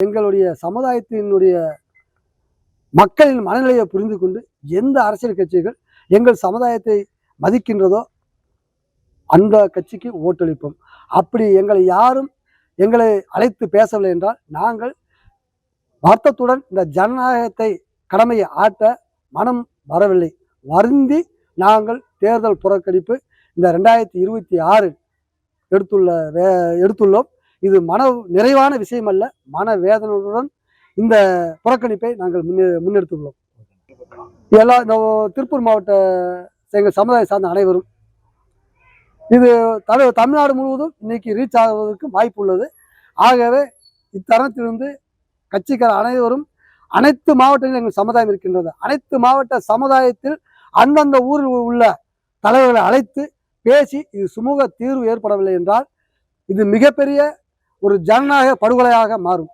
எங்களுடைய சமுதாயத்தினுடைய மக்களின் மனநிலையை புரிந்து கொண்டு எந்த அரசியல் கட்சிகள் எங்கள் சமுதாயத்தை மதிக்கின்றதோ அந்த கட்சிக்கு ஓட்டளிப்போம். அப்படி எங்களை அழைத்து பேசவில்லை என்றால் நாங்கள் வருத்தத்துடன் இந்த ஜனநாயகத்தை கடமையை ஆற்ற மனம் வரவில்லை. வருந்தி நாங்கள் தேர்தல் புறக்கணிப்பு இந்த 2026 எடுத்துள்ளோம். இது மன நிறைவான விஷயம் அல்ல, மன வேதனையுடன் இந்த புறக்கணிப்பை நாங்கள் முன்னெடுத்துள்ளோம். இந்த திருப்பூர் மாவட்ட எங்கள் சமுதாயம் சார்ந்த அனைவரும் இது தமிழ்நாடு முழுவதும் இன்னைக்கு ரீச் ஆகுவதற்கு வாய்ப்பு உள்ளது. ஆகவே இத்தருணத்திலிருந்து கட்சிக்கார அனைவரும் அனைத்து மாவட்டங்களில் எங்கள் சமுதாயம் இருக்கின்றது. அனைத்து மாவட்ட சமுதாயத்தில் அந்தந்த ஊரில் உள்ள தலைவர்களை அழைத்து பேசி இது சுமூக தீர்வு ஏற்படவில்லை என்றால் இது மிகப்பெரிய ஒரு ஜனநாயக படுகொலையாக மாறும்.